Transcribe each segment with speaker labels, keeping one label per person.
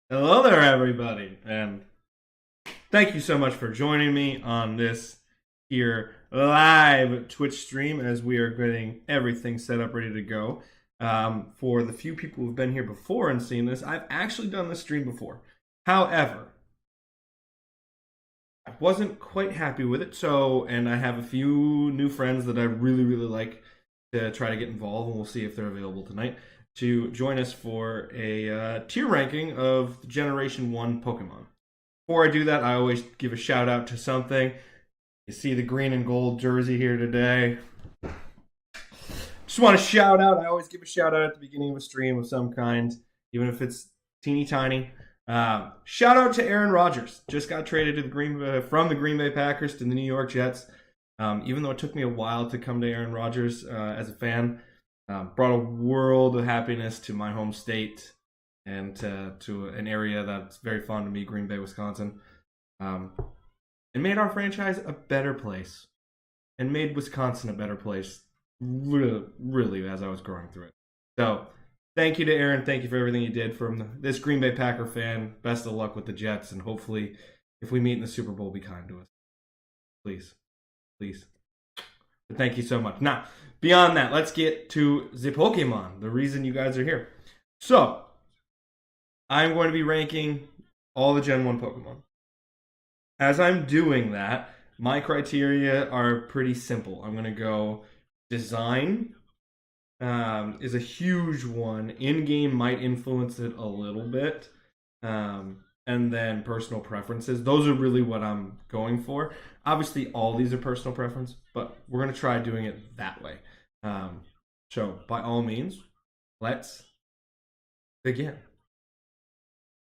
Speaker 1: Hello there, everybody, and thank you so much for joining me on this here live Twitch stream as we are getting everything set up, ready to go. For the few people who've been here before and seen this, I've actually done this stream before. However, I wasn't quite happy with it, and I have a few new friends that I really, really like to try to get involved, and we'll see if they're available tonight to join us for a tier ranking of Generation 1 Pokemon. Before I do that, I always give a shout out to something. You see the green and gold jersey here today. Just want to shout out. I always give a shout out at the beginning of a stream of some kind, even if it's teeny tiny. Shout out to Aaron Rodgers. Just got traded to the from the Green Bay Packers to the New York Jets. Even though it took me a while to come to Aaron Rodgers as a fan, brought a world of happiness to my home state and to an area that's very fond of me, Green Bay, Wisconsin. And made our franchise a better place. And made Wisconsin a better place, really, as I was growing through it. So, thank you to Aaron. Thank you for everything you did from this Green Bay Packer fan. Best of luck with the Jets, and hopefully, if we meet in the Super Bowl, be kind to us. Please. Please. But thank you so much. Now, beyond that, let's get to the Pokemon, the reason you guys are here. So, I'm going to be ranking all the Gen 1 Pokemon. As I'm doing that, my criteria are pretty simple. I'm going to go design is a huge one. In-game might influence it a little bit. And then personal preferences. Those are really what I'm going for. Obviously, all these are personal preference, but we're going to try doing it that way. So, by all means, let's begin.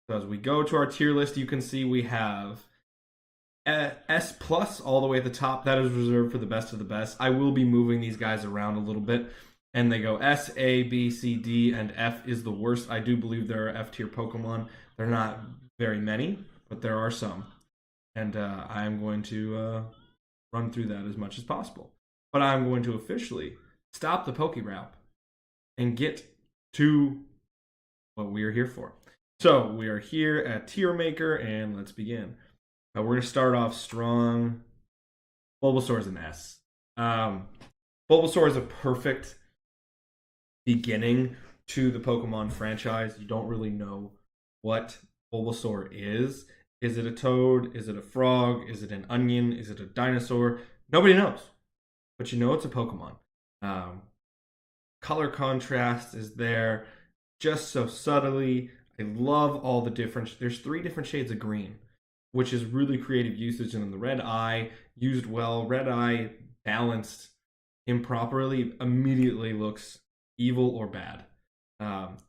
Speaker 1: So as we go to our tier list, you can see we have S plus all the way at the top. That is reserved for the best of the best. I will be moving these guys around a little bit, and they go S, A, B, C, D, and F is the worst. I do believe there are F tier Pokemon. They're not very many, but there are some, and I am going to run through that as much as possible. But I'm going to officially stop the Pokérap and get to what we are here for. So we are here at Tier Maker, and let's begin. We're going to start off strong. Bulbasaur is an S. Bulbasaur is a perfect beginning to the Pokemon franchise. You don't really know what Bulbasaur is. Is it a toad? Is it a frog? Is it an onion? Is it a dinosaur? Nobody knows. But you know it's a Pokemon. Color contrast is there just so subtly. I love all the different... There's 3 different shades of green, which is really creative usage. And then the red eye, used well. Red eye, balanced improperly, immediately looks evil or bad.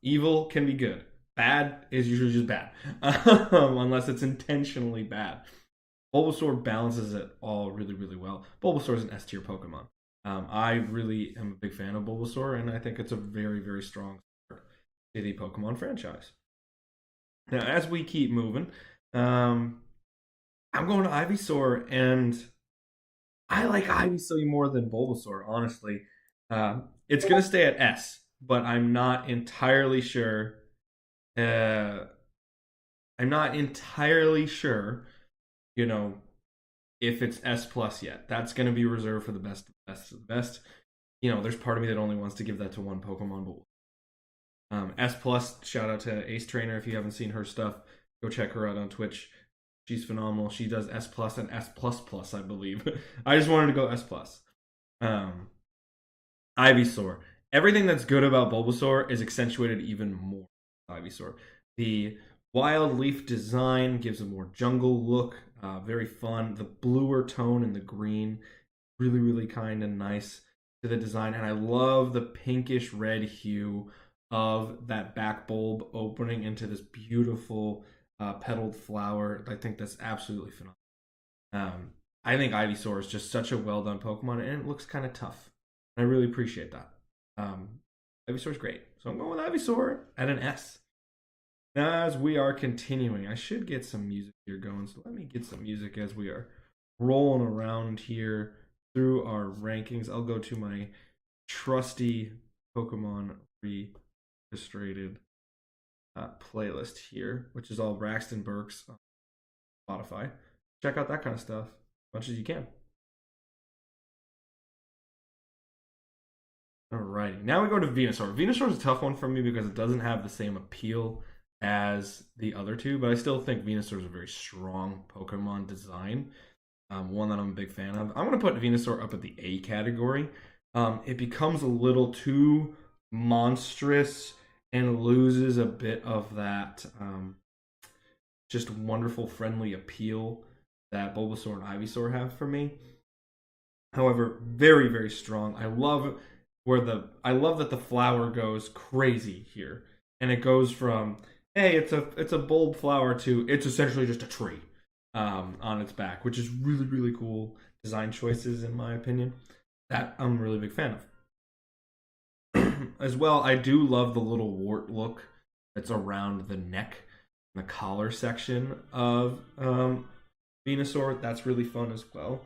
Speaker 1: Evil can be good. Bad is usually just bad, unless it's intentionally bad. Bulbasaur balances it all really, really well. Bulbasaur is an S tier Pokemon. I really am a big fan of Bulbasaur, and I think it's a very, very strong start to the Pokemon franchise. Now, as we keep moving, I'm going to Ivysaur, and I like Ivysaur more than Bulbasaur, honestly. It's going to stay at S, but I'm not entirely sure. You know, if it's S plus yet. That's going to be reserved for the best of the best. You know, there's part of me that only wants to give that to one Pokemon, but S plus, shout out to Ace Trainer. If you haven't seen her stuff, go check her out on Twitch. She's phenomenal. She does S plus and S plus plus, I believe. I just wanted to go S plus. Ivysaur. Everything that's good about Bulbasaur is accentuated even more. Ivysaur. The wild leaf design gives a more jungle look. Very fun. The bluer tone and the green, really, really kind of nice to the design. And I love the pinkish red hue of that back bulb opening into this beautiful petaled flower. I think that's absolutely phenomenal. I think Ivysaur is just such a well done Pokemon, and it looks kind of tough. I really appreciate that. Ivysaur's great, so I'm going with Ivysaur at an S. Now, as we are continuing, I should get some music here going. So let me get some music as we are rolling around here through our rankings. I'll go to my trusty Pokemon re-illustrated playlist here, which is all Braxton Burke's on Spotify. Check out that kind of stuff as much as you can. Alrighty, now we go to Venusaur. Venusaur is a tough one for me because it doesn't have the same appeal as the other two, but I still think Venusaur is a very strong Pokemon design. One that I'm a big fan of. I'm going to put Venusaur up at the A category. It becomes a little too monstrous and loses a bit of that just wonderful, friendly appeal that Bulbasaur and Ivysaur have for me. However, very, very strong. I love that the flower goes crazy here, and it goes from hey, it's a bulb flower to it's essentially just a tree on its back, which is really, really cool design choices in my opinion. That I'm a really big fan of. As well, I do love the little wart look that's around the neck and the collar section of Venusaur. That's really fun as well.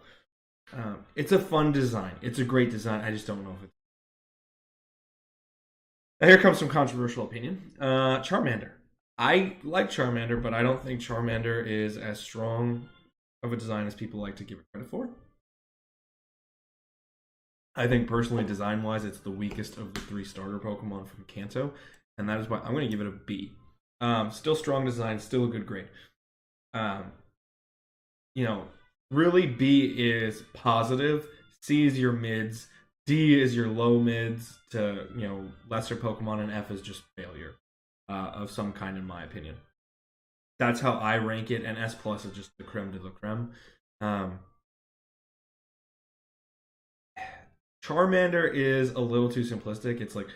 Speaker 1: It's a fun design. It's a great design. I just don't know if it's. Now here comes some controversial opinion. Charmander. I like Charmander, but I don't think Charmander is as strong of a design as people like to give it credit for. I think personally, design-wise, it's the weakest of the 3 starter Pokemon from Kanto, and that is why I'm going to give it a B. Still strong design, still a good grade. Really B is positive, C is your mids, D is your low mids to lesser Pokemon, and F is just failure of some kind, in my opinion. That's how I rank it, and S plus is just the creme de la creme. Charmander is a little too simplistic. It's like,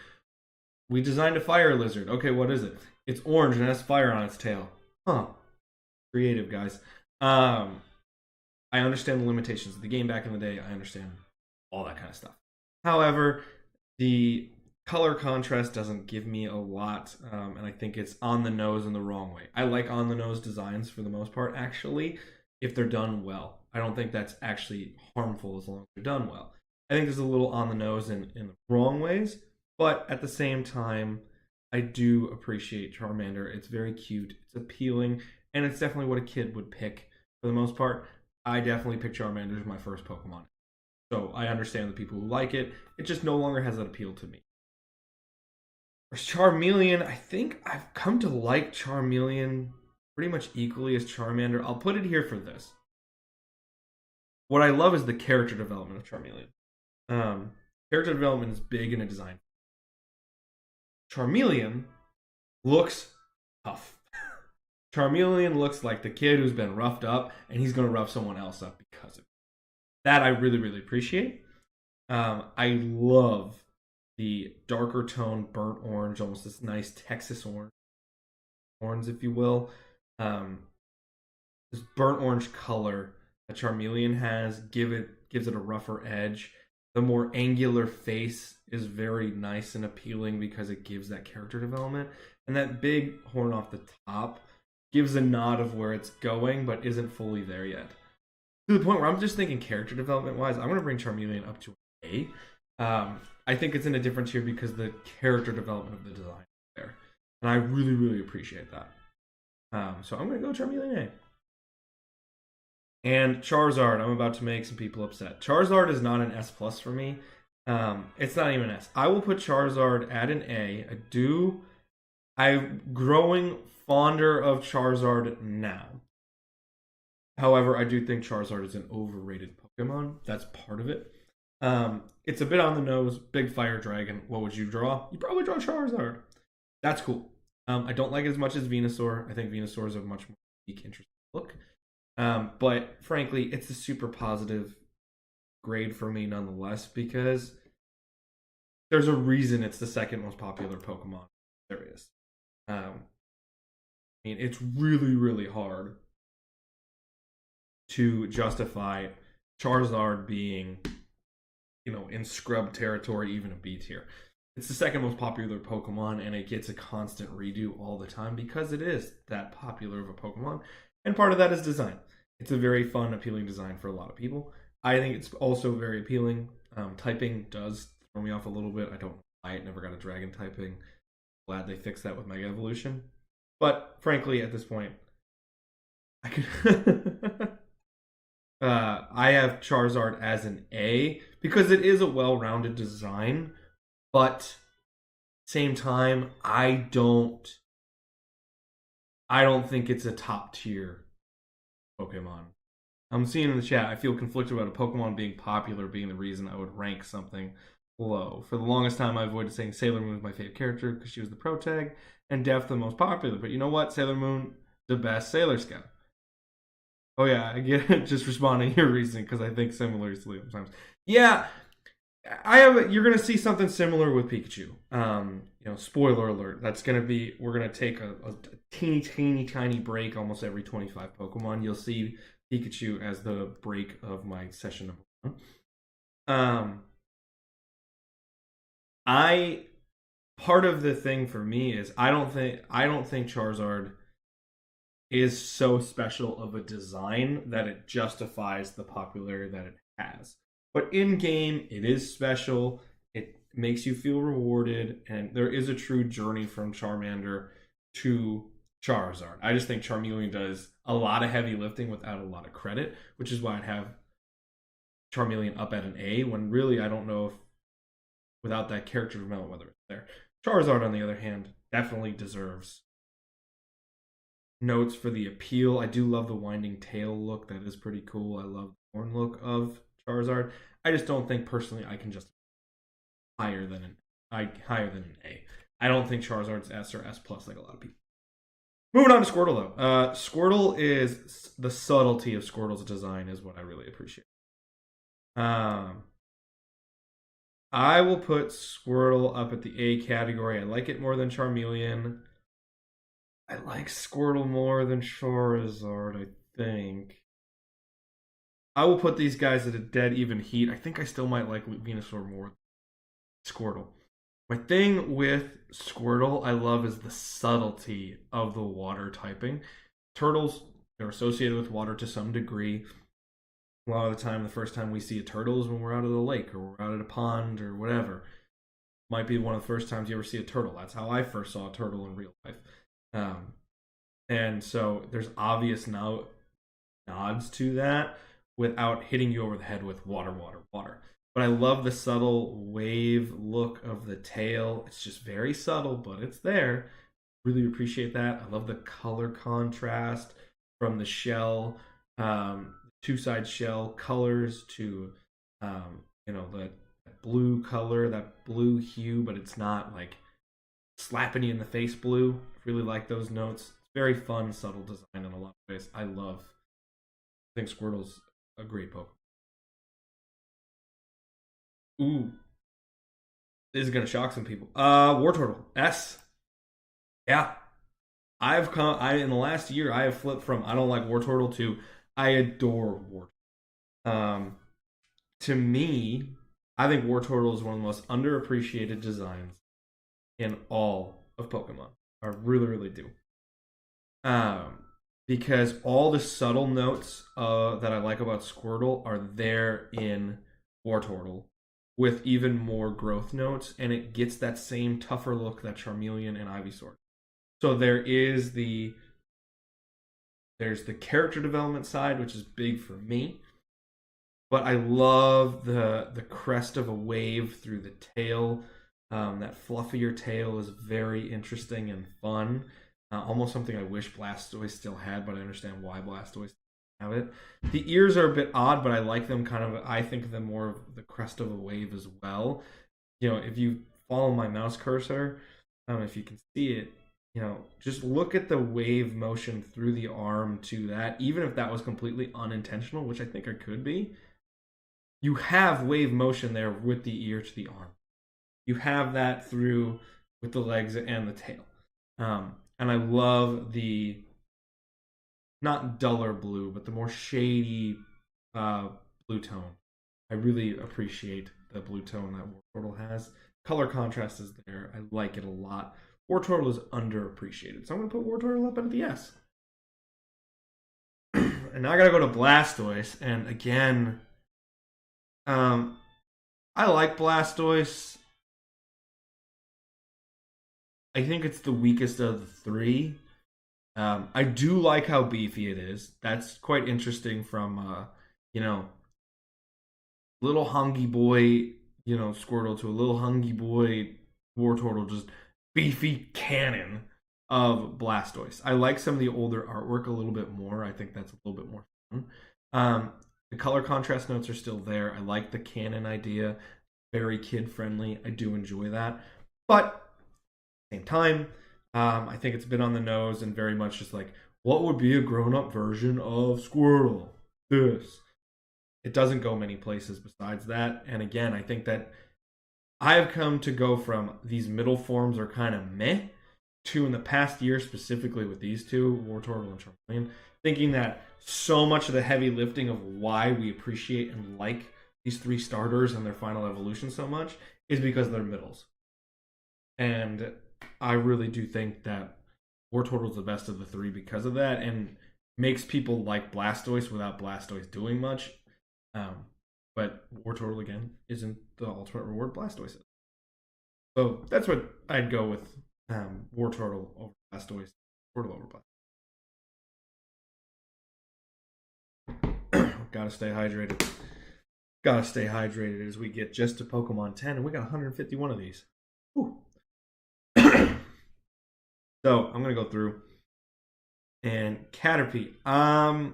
Speaker 1: we designed a fire lizard. Okay, what is it? It's orange and has fire on its tail. Huh. Creative, guys. I understand the limitations of the game back in the day. I understand all that kind of stuff. However, the color contrast doesn't give me a lot, and I think it's on the nose in the wrong way. I like on the nose designs for the most part, actually, if they're done well. I don't think that's actually harmful as long as they're done well. I think there's a little on the nose in the wrong ways, but at the same time, I do appreciate Charmander. It's very cute, it's appealing, and it's definitely what a kid would pick for the most part. I definitely pick Charmander as my first Pokemon. So I understand the people who like it. It just no longer has that appeal to me. For Charmeleon, I think I've come to like Charmeleon pretty much equally as Charmander. I'll put it here for this. What I love is the character development of Charmeleon. Character development is big in a design. Charmeleon looks tough. Charmeleon looks like the kid who's been roughed up, and he's going to rough someone else up because of it. That I really, really appreciate. I love the darker tone burnt orange, almost this nice Texas orange, if you will. This burnt orange color that Charmeleon has gives it a rougher edge. The more angular face is very nice and appealing because it gives that character development. And that big horn off the top gives a nod of where it's going, but isn't fully there yet. To the point where I'm just thinking character development-wise, I'm going to bring Charmeleon up to an A. I think it's in a different tier because the character development of the design is there. And I really, really appreciate that. So I'm going to go Charmeleon A. And Charizard, I'm about to make some people upset. Charizard is not an S plus for me. It's not even an S. I will put Charizard at an A. I'm growing fonder of Charizard now. However, I do think Charizard is an overrated Pokemon. That's part of it. It's a bit on the nose. Big fire dragon. What would you draw? You probably draw Charizard. That's cool. I don't like it as much as Venusaur. I think Venusaur is a much more unique, interesting look. But frankly, it's a super positive grade for me nonetheless because there's a reason it's the second most popular Pokemon there is. I mean, it's really, really hard to justify Charizard being, in scrub territory, even a B tier. It's the second most popular Pokemon, and it gets a constant redo all the time because it is that popular of a Pokemon. And part of that is design. It's a very fun, appealing design for a lot of people. I think it's also very appealing. Typing does throw me off a little bit. I don't know why it never got a dragon typing. Glad they fixed that with Mega Evolution. But frankly, at this point, I could. I have Charizard as an A because it is a well-rounded design, but same time, I don't think it's a top tier Pokemon. I'm seeing in the chat, I feel conflicted about a Pokemon being popular being the reason I would rank something low. For the longest time, I avoided saying Sailor Moon was my favorite character because she was the pro tag and Def the most popular. But you know what? Sailor Moon, the best Sailor Scout. Oh yeah, I get it. Just responding to your reasoning because I think similarly sometimes. Yeah, you're gonna see something similar with Pikachu. Spoiler alert. That's gonna be. We're gonna take a teeny, teeny, tiny break almost every 25 Pokemon. You'll see Pikachu as the break of my session number one. I part of the thing for me is I don't think Charizard is so special of a design that it justifies the popularity that it has. But in game, it is special. It makes you feel rewarded, and there is a true journey from Charmander to Charizard. I just think Charmeleon does a lot of heavy lifting without a lot of credit, which is why I'd have Charmeleon up at an A, when really I don't know if without that character development whether it's there. Charizard, on the other hand, definitely deserves notes for the appeal. I do love the winding tail look. That is pretty cool. I love the horn look of Charizard. I just don't think personally I can just higher than an A. I don't think Charizard's S or S plus like a lot of people. Moving on to Squirtle though. Squirtle is the subtlety of Squirtle's design is what I really appreciate. I will put Squirtle up at the A category. I like it more than Charmeleon. I like Squirtle more than Charizard, I think. I will put these guys at a dead even heat. I think I still might like Venusaur more than Squirtle. My thing with Squirtle I love is the subtlety of the water typing. Turtles, they're associated with water to some degree. A lot of the time, the first time we see a turtle is when we're out of the lake or we're out at a pond or whatever. Might be one of the first times you ever see a turtle. That's how I first saw a turtle in real life. And so there's obvious nods to that without hitting you over the head with water, water, water. But I love the subtle wave look of the tail. It's just very subtle, but it's there. Really appreciate that. I love the color contrast from the shell, two-side shell colors to, the blue color, that blue hue, but it's not like slapping you in the face blue. Really like those notes. It's very fun, subtle design in a lot of ways. I think Squirtle's a great Pokemon. Ooh. This is gonna shock some people. Wartortle. S. Yeah. In the last year I have flipped from I don't like Wartortle to I adore Wartortle. To me, I think Wartortle is one of the most underappreciated designs in all of Pokemon. I really, really do. Because all the subtle notes that I like about Squirtle are there in Wartortle, with even more growth notes, and it gets that same tougher look that Charmeleon and Ivysaur. So there's the character development side, which is big for me. But I love the crest of a wave through the tail. That fluffier tail is very interesting and fun. Almost something I wish Blastoise still had, but I understand why Blastoise have it. The ears are a bit odd, but I like them I think of them more of the crest of a wave as well. If you follow my mouse cursor, if you can see it, just look at the wave motion through the arm to that. Even if that was completely unintentional, which I think it could be, you have wave motion there with the ear to the arm. You have that through with the legs and the tail. And I love the not duller blue, but the more shady blue tone. I really appreciate the blue tone that Wartortle has. Color contrast is there. I like it a lot. Wartortle is underappreciated, so I'm going to put Wartortle up at the S. And now I got to go to Blastoise, and again, I like Blastoise. I think it's the weakest of the three. I do like how beefy it is. That's quite interesting from, you know, little hungry boy, Squirtle to a little hungry boy Wartortle, just beefy cannon of Blastoise. I like some of the older artwork a little bit more. I think that's a little bit more fun. The color contrast notes are still there. I like the cannon idea. Very kid friendly. I do enjoy that. But at the same time, I think it's a bit on the nose and very much just like, what would be a grown up version of Squirtle? This. It doesn't go many places besides that. And again, I think that I have come to go from these middle forms are kind of meh to, in the past year, specifically with these two, Wartortle and Charmeleon, thinking that so much of the heavy lifting of why we appreciate and like these three starters and their final evolution so much is because they're middles. And I really do think that Wartortle's the best of the three because of that, and makes people like Blastoise without Blastoise doing much. But Wartortle, again, isn't the ultimate reward Blastoise is. So that's what I'd go with, Wartortle over Blastoise, Wartortle over Blastoise. Gotta stay hydrated. Gotta stay hydrated as we get just to Pokemon 10, and we got 151 of these. Whew. So I'm gonna go through. And Caterpie. I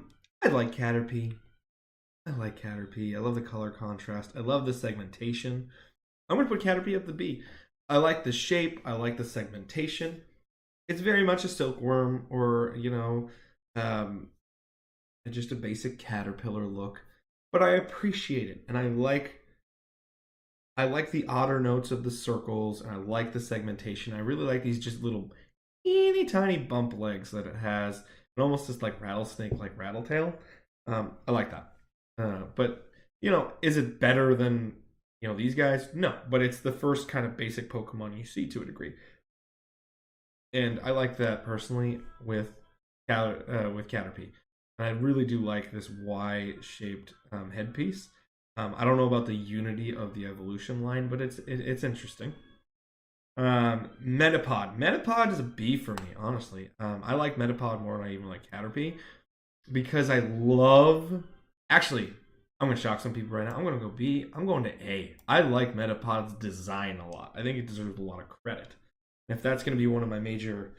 Speaker 1: like Caterpie. I love the color contrast. I love the segmentation. I'm going to put Caterpie at the B. I like the shape. I like the segmentation. It's very much a silkworm or, just a basic caterpillar look. But I appreciate it. And I like the otter notes of the circles. And I like the segmentation. I really like these just little teeny tiny bump legs that it has. And almost just like rattlesnake, like Rattletail. I like that. But, is it better than, these guys? No, but it's the first kind of basic Pokemon you see to a degree. And I like that personally with Caterpie. And I really do like this Y-shaped headpiece. I don't know about the unity of the evolution line, but it's interesting. Metapod. Metapod is a B for me, honestly. I like Metapod more than I even like Caterpie. Because I love... Actually, I'm going to shock some people right now. I'm going to go B. I'm going to A. I like Metapod's design a lot. I think it deserves a lot of credit. And if that's going to be one of my major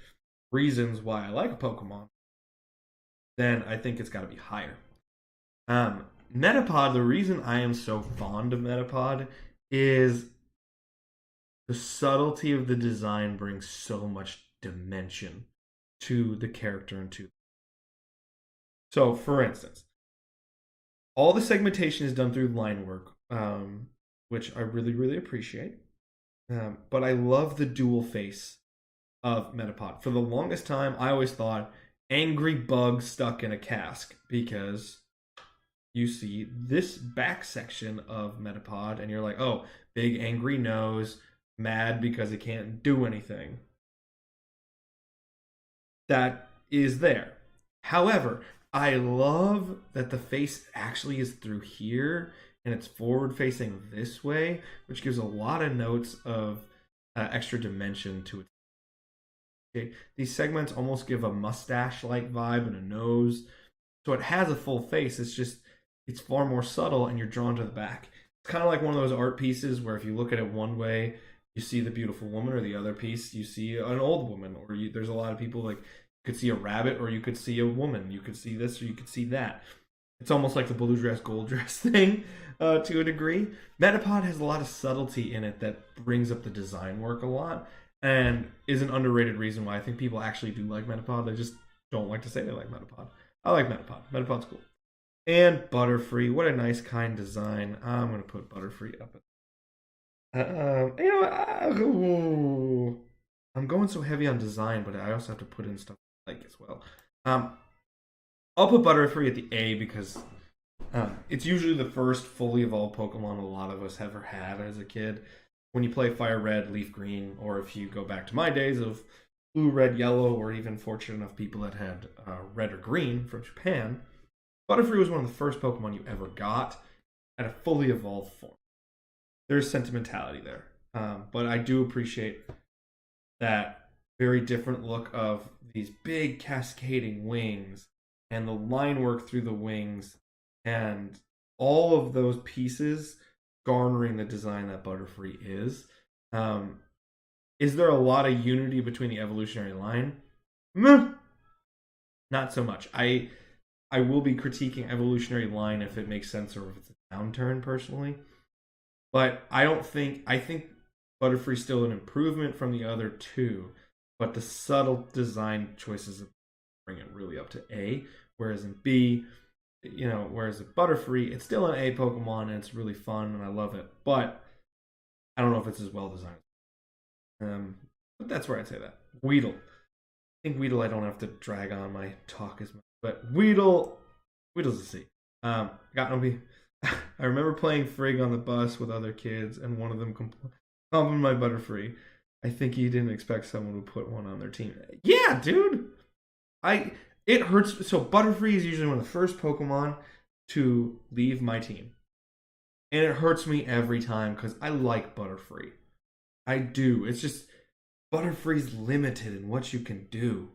Speaker 1: reasons why I like a Pokemon, then I think it's got to be higher. Metapod, the reason I am so fond of Metapod is the subtlety of the design brings so much dimension to the character and to... So, for instance, all the segmentation is done through line work, which I really, really appreciate. But I love the dual face of Metapod. For the longest time, I always thought angry bug stuck in a cask, because you see this back section of Metapod and you're like, oh, big angry nose, mad because it can't do anything. That is there. However, I love that the face actually is through here and it's forward facing this way, which gives a lot of notes of extra dimension to it. Okay. These segments almost give a mustache-like vibe and a nose. So it has a full face. It's far more subtle and you're drawn to the back. It's kind of like one of those art pieces where if you look at it one way, you see the beautiful woman, or the other piece, you see an old woman, or there's a lot of people like, you could see a rabbit, or you could see a woman. You could see this, or you could see that. It's almost like the blue dress, gold dress thing to a degree. Metapod has a lot of subtlety in it that brings up the design work a lot, and is an underrated reason why I think people actually do like Metapod. They just don't like to say they like Metapod. I like Metapod. Metapod's cool. And Butterfree. What a nice, kind design. I'm going to put Butterfree up. I'm going so heavy on design, but I also have to put in stuff I like as well. I'll put Butterfree at the A because it's usually the first fully evolved Pokemon a lot of us ever had as a kid. When you play Fire Red, Leaf Green, or if you go back to my days of Blue, Red, Yellow, or even fortunate enough people that had Red or Green from Japan, Butterfree was one of the first Pokemon you ever got at a fully evolved form. There's sentimentality there. But I do appreciate that very different look of these big cascading wings and the line work through the wings and all of those pieces garnering the design that Butterfree is. Um, is there a lot of unity between the evolutionary line? Meh, not so much. I will be critiquing evolutionary line if it makes sense or if it's a downturn personally. But I think Butterfree's still an improvement from the other two, but the subtle design choices bring it really up to A. Whereas in B, whereas in Butterfree, it's still an A Pokemon and it's really fun and I love it. But I don't know if it's as well designed. But that's where I'd say that. Weedle. I think Weedle I don't have to drag on my talk as much. But Weedle's a C. Got no B. I remember playing Frig on the bus with other kids, and one of them complimented my Butterfree. I think he didn't expect someone would put one on their team. Yeah, dude. It hurts. So Butterfree is usually one of the first Pokemon to leave my team, and it hurts me every time because I like Butterfree. I do. It's just Butterfree's limited in what you can do.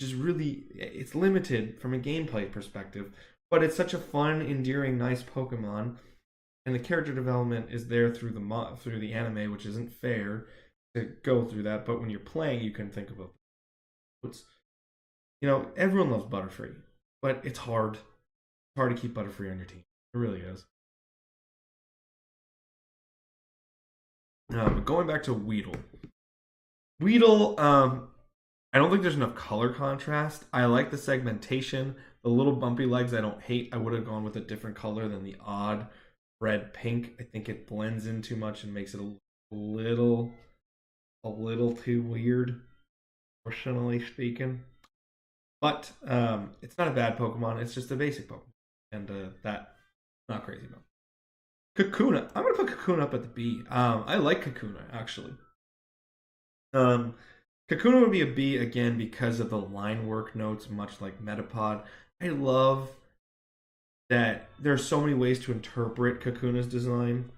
Speaker 1: Just really, it's limited from a gameplay perspective, but it's such a fun, endearing, nice Pokemon, and the character development is there through the anime, which isn't fair to go through that. But when you're playing, you can think about what's everyone loves Butterfree, but it's hard. It's hard to keep Butterfree on your team. It really is. But going back to Weedle, I don't think there's enough color contrast. I like the segmentation. The little bumpy legs I don't hate. I would have gone with a different color than the odd red pink. I think it blends in too much and makes it a little too weird, personally speaking. But it's not a bad Pokemon. It's just a basic Pokemon, and that not crazy about. Kakuna. I'm gonna put Kakuna up at the B. I like Kakuna actually. Kakuna would be a B again because of the line work notes, much like Metapod. I love that there are so many ways to interpret Kakuna's design.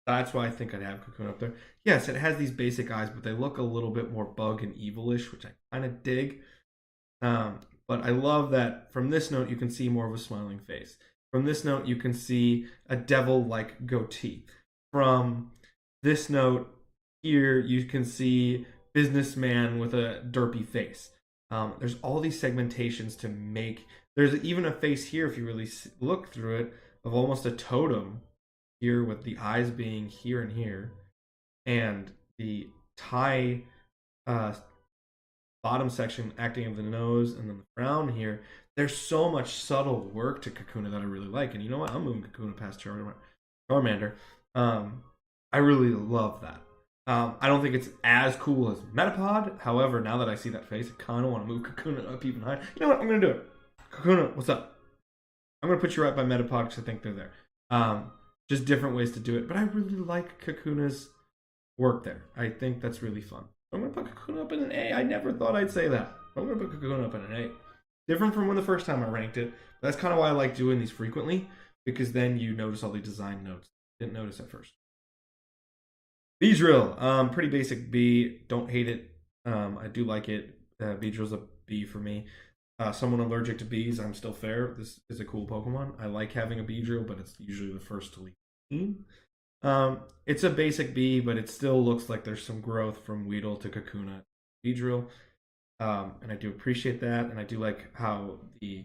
Speaker 1: That's why I think I'd have Kakuna up there. Yes, it has these basic eyes, but they look a little bit more bug and evilish, which I kind of dig. But I love that from this note, you can see more of a smiling face. From this note, you can see a devil-like goatee. From this note here, you can see businessman with a derpy face. There's all these segmentations to make. There's even a face here, if you really look through it, of almost a totem here with the eyes being here and here, and the tie bottom section acting of the nose, and then the frown here. There's so much subtle work to Kakuna that I really like, and you know what? I'm moving Kakuna past Charmander. I really love that. I don't think it's as cool as Metapod. However, now that I see that face, I kind of want to move Kakuna up even higher. You know what? I'm going to do it. Kakuna, what's up? I'm going to put you right by Metapod because I think they're there. Just different ways to do it. But I really like Kakuna's work there. I think that's really fun. I'm going to put Kakuna up in an A. I never thought I'd say that. I'm going to put Kakuna up in an A. Different from when the first time I ranked it. But that's kind of why I like doing these frequently, because then you notice all the design notes. Didn't notice at first. Beedrill, pretty basic B. Don't hate it. I do like it. Beedrill's a B for me. Someone allergic to bees, I'm still fair. This is a cool Pokemon. I like having a Beedrill, but it's usually the first to leave the team. It's a basic B, but it still looks like there's some growth from Weedle to Kakuna, Beedrill. And I do appreciate that, and I do like how the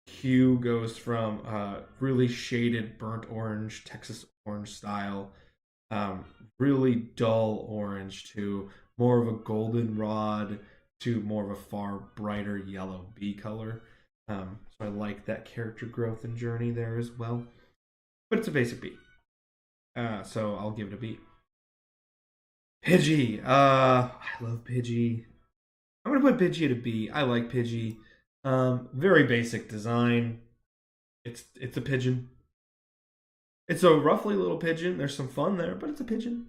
Speaker 1: hue goes from really shaded burnt orange, Texas orange style, really dull orange to more of a goldenrod to more of a far brighter yellow bee color. So I like that character growth and journey there as well. But it's a basic B. So I'll give it a B. Pidgey. I love Pidgey. I'm going to put Pidgey at a B. I like Pidgey. Very basic design. It's a pigeon. It's a roughly little pigeon. There's some fun there, but it's a pigeon.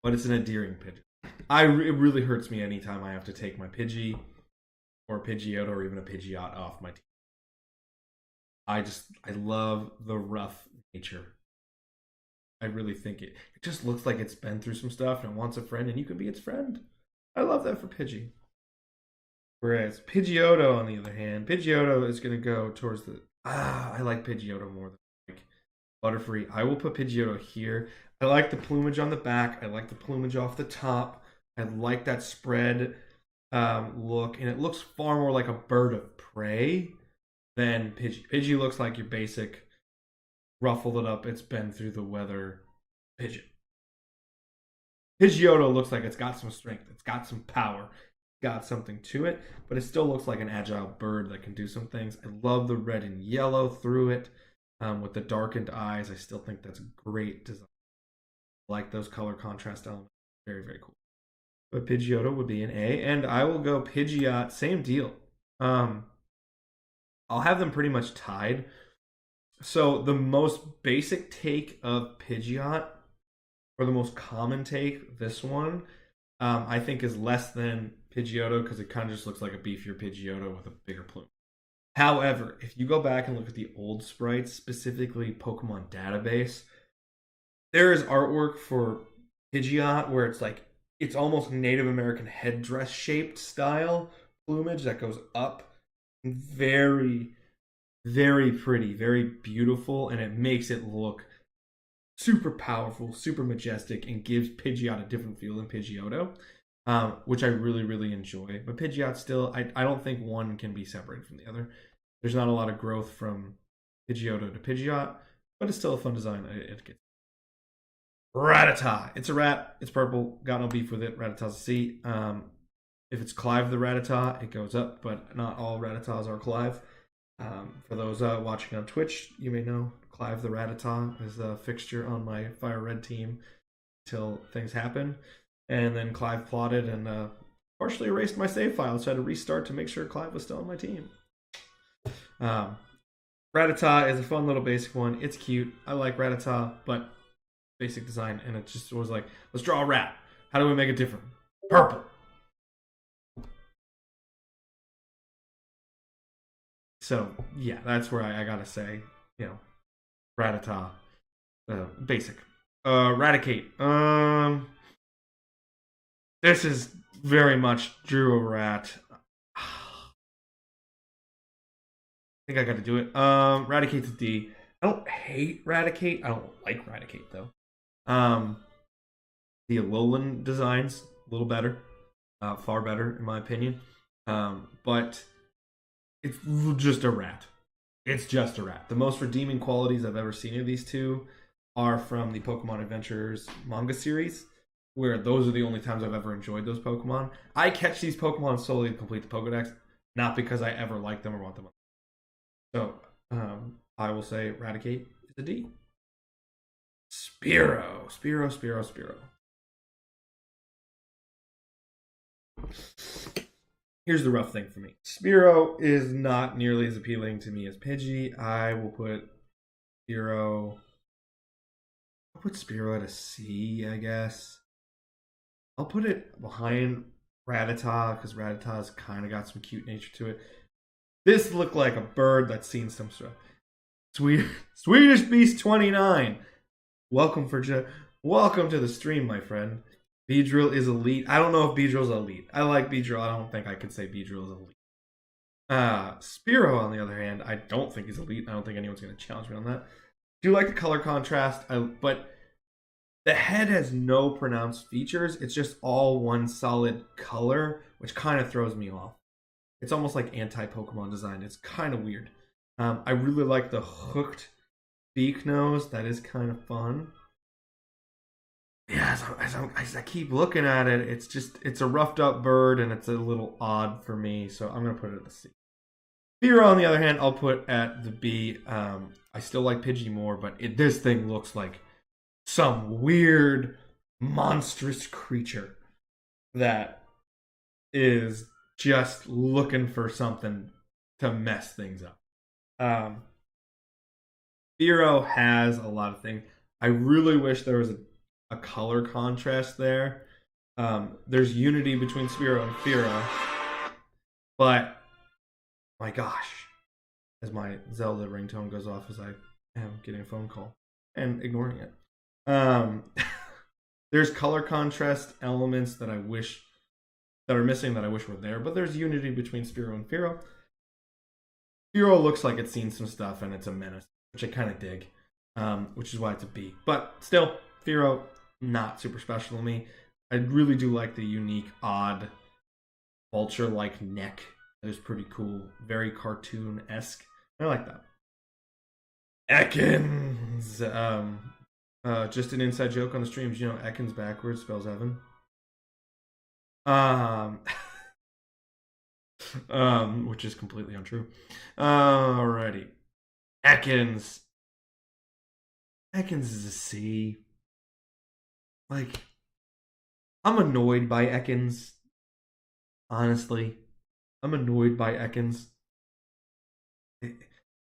Speaker 1: But it's an endearing pigeon. It really hurts me anytime I have to take my Pidgey or a Pidgeot or even a Pidgeot off my team. I love the rough nature I really think it just looks like it's been through some stuff and it wants a friend, and you can be its friend. I love that for Pidgey. Whereas Pidgeotto, on the other hand, Pidgeotto is going to go towards the. I like Pidgeotto more than like Butterfree. I will put Pidgeotto here. I like the plumage on the back. I like the plumage off the top. I like that spread look, and it looks far more like a bird of prey than Pidgey. Pidgey looks like your basic ruffled it up. It's been through the weather pigeon. Pidgeotto looks like it's got some strength. It's got some power. Got something to it, but it still looks like an agile bird that can do some things. I love the red and yellow through it with the darkened eyes. I still think that's a great design. I like those color contrast elements. Very, very cool. But Pidgeotto would be an A, and I will go Pidgeot. Same deal. I'll have them pretty much tied. So the most basic take of Pidgeot, or the most common take, this one, I think is less than Pidgeotto because it kind of just looks like a beefier Pidgeotto with a bigger plume. However, if you go back and look at the old sprites, specifically Pokemon Database, there is artwork for Pidgeot where it's like it's almost Native American headdress shaped style plumage that goes up. Very, very pretty, very beautiful, and it makes it look super powerful, super majestic, and gives Pidgeot a different feel than Pidgeotto, which I really, really enjoy. But Pidgeot still, I don't think one can be separated from the other. There's not a lot of growth from Pidgeotto to Pidgeot, but it's still a fun design. It gets Rattata. It's a rat. It's purple. Got no beef with it. Rattata's a C. If it's Clive the Rattata, it goes up, but not all Rattatas are Clive. For those watching on Twitch, you may know Clive the Rattata is a fixture on my Fire Red team until things happen. And then Clive plotted and partially erased my save file, so I had to restart to make sure Clive was still on my team. Rattata is a fun little basic one. It's cute. I like Rattata, but basic design, and it just was like, let's draw a rat. How do we make it different? Purple. So yeah, that's where I gotta say, Rattata, basic. Raticate. This is very much Drew a rat. I think I got to do it. Raticate's a D. I don't hate Raticate. I don't like Raticate though. The Alolan designs a little better, far better in my opinion. But it's just a rat. It's just a rat. The most redeeming qualities I've ever seen of these two are from the Pokemon Adventures manga series, where those are the only times I've ever enjoyed those Pokemon. I catch these Pokemon solely to complete the Pokedex, not because I ever like them or want them. So, I will say Raticate is a D. Spearow. Here's the rough thing for me. Spearow is not nearly as appealing to me as Pidgey. I will put Spearow... I'll put Spearow at a C, I guess. I'll put it behind Rattata, because Rattata's kind of got some cute nature to it. This looked like a bird that's seen some stuff. Swedish Beast 29. Welcome to the stream, my friend. Beedrill is elite. I don't know if Beedrill's elite. I like Beedrill. I don't think I could say Beedrill is elite. Spearow, on the other hand, I don't think is elite. I don't think anyone's going to challenge me on that. Do like the color contrast, but the head has no pronounced features. It's just all one solid color, which kind of throws me off. It's almost like anti-Pokemon design. It's kind of weird. I really like the hooked beak nose. That is kind of fun. Yeah, as I keep looking at it, it's a roughed up bird, and it's a little odd for me, so I'm going to put it at a C. Spearow, on the other hand, I'll put at the B. I still like Pidgey more, but this thing looks like some weird, monstrous creature that is just looking for something to mess things up. Spearow has a lot of things. I really wish there was a color contrast there. There's unity between Spearow and Fearow, but my gosh, as my Zelda ringtone goes off as I am getting a phone call and ignoring it. Um, there's color contrast elements that I wish that are missing that I wish were there, but there's unity between Spearow and Fearow. Fearow looks like it's seen some stuff and it's a menace, which I kind of dig, which is why it's a B. But still, Fearow, not super special to me. I really do like the unique, odd, vulture-like neck. That is pretty cool. Very cartoon-esque. I like that. Ekans! Just an inside joke on the streams. You know, Ekans backwards spells Evan. Um, which is completely untrue. Alrighty. Ekans. Ekans is a C. Like, I'm annoyed by Ekans. Honestly. I'm annoyed by Ekans.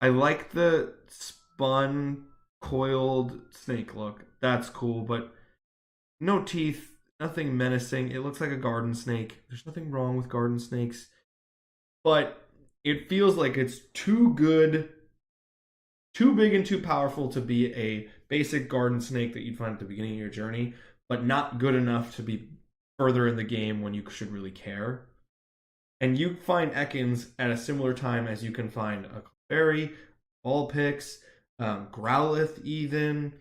Speaker 1: I like the spun, coiled snake look. That's cool, but no teeth, nothing menacing. It looks like a garden snake. There's nothing wrong with garden snakes. But it feels like it's too good, too big and too powerful to be a basic garden snake that you'd find at the beginning of your journey, but not good enough to be further in the game when you should really care. And you find Ekans at a similar time as you can find a Clefairy, Vulpix, Growlithe even,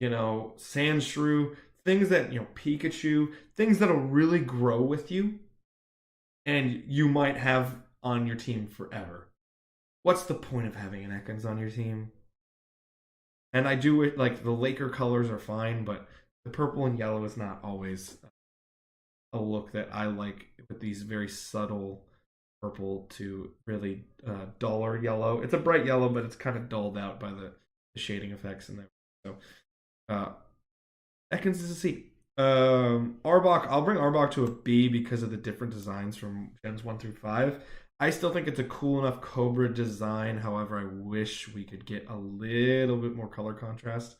Speaker 1: Sandshrew, things that, Pikachu, things that'll really grow with you and you might have on your team forever. What's the point of having an Ekans on your team? And I do it, like, the Laker colors are fine, but the purple and yellow is not always a look that I like with these very subtle purple to really duller yellow. It's a bright yellow, but it's kind of dulled out by the shading effects in there. So, Ekans is a C. Arbok, I'll bring Arbok to a B because of the different designs from Gens 1 through 5. I still think it's a cool enough Cobra design. However, I wish we could get a little bit more color contrast.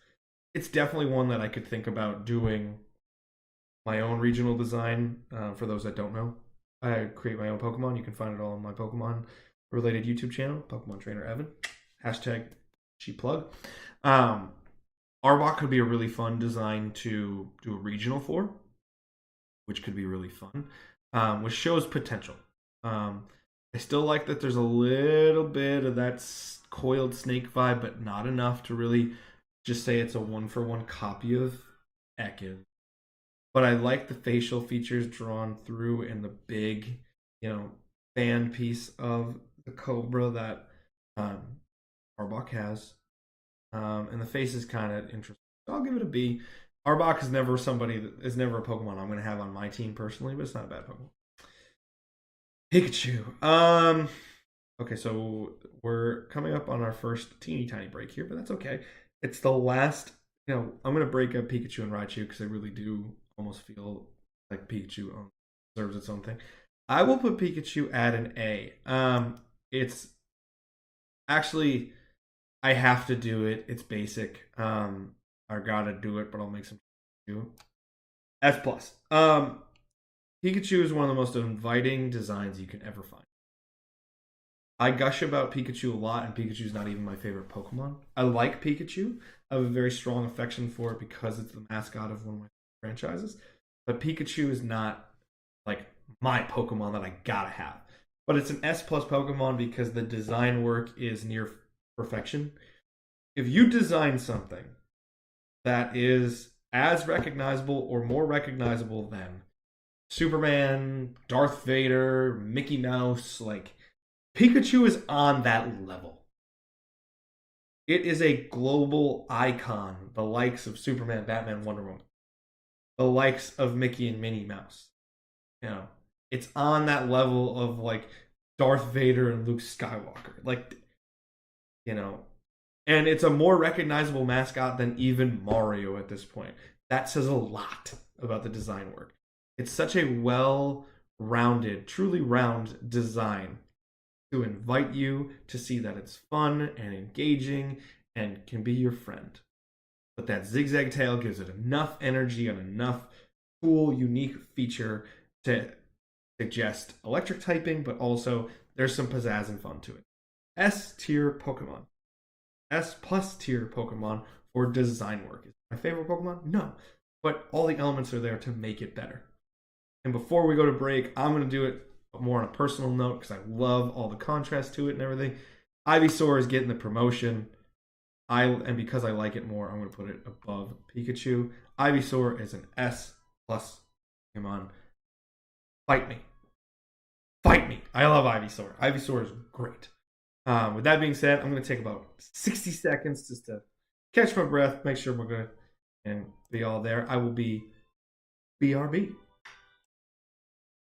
Speaker 1: It's definitely one that I could think about doing my own regional design. For those that don't know, I create my own Pokemon. You can find it all on my Pokemon related YouTube channel, Pokemon Trainer Evan. Hashtag cheap plug. Arbok could be a really fun design to do a regional for, which could be really fun, which shows potential. I still like that there's a little bit of that coiled snake vibe, but not enough to really just say it's a one-for-one copy of Ekans. But I like the facial features drawn through and the big, fan piece of the Cobra that Arbok has. And the face is kind of interesting. So I'll give it a B. Arbok is never never a Pokemon I'm going to have on my team personally, but it's not a bad Pokemon. Pikachu. Okay, so we're coming up on our first teeny tiny break here, but that's okay. It's the last, I'm going to break up Pikachu and Raichu because I really do almost feel like Pikachu deserves its own thing. I will put Pikachu at an A. It's actually, I have to do it. It's basic. I gotta do it, but I'll make some S plus. Pikachu is one of the most inviting designs you can ever find. I gush about Pikachu a lot, and Pikachu's not even my favorite Pokemon. I like Pikachu. I have a very strong affection for it because it's the mascot of one of my franchises. But Pikachu is not like my Pokemon that I gotta have. But it's an S plus Pokemon because the design work is near perfection. If you design something that is as recognizable or more recognizable than Superman, Darth Vader, Mickey Mouse, like Pikachu is on that level. It is a global icon, the likes of Superman, Batman, Wonder Woman, the likes of Mickey and Minnie Mouse. It's on that level of like Darth Vader and Luke Skywalker. Like, and it's a more recognizable mascot than even Mario at this point. That says a lot about the design work. It's such a well-rounded, truly round design to invite you to see that it's fun and engaging and can be your friend. But that zigzag tail gives it enough energy and enough cool, unique feature to suggest electric typing, but also there's some pizzazz and fun to it. S tier Pokemon. S plus tier Pokemon or design work. Is it my favorite Pokemon? No. But all the elements are there to make it better. And before we go to break, I'm going to do it more on a personal note because I love all the contrast to it and everything. Ivysaur is getting the promotion. And because I like it more, I'm going to put it above Pikachu. Ivysaur is an S plus. Come on. Fight me. Fight me. I love Ivysaur. Ivysaur is great. With that being said, I'm going to take about 60 seconds just to catch my breath, make sure we're good, and be all there. I will be BRB.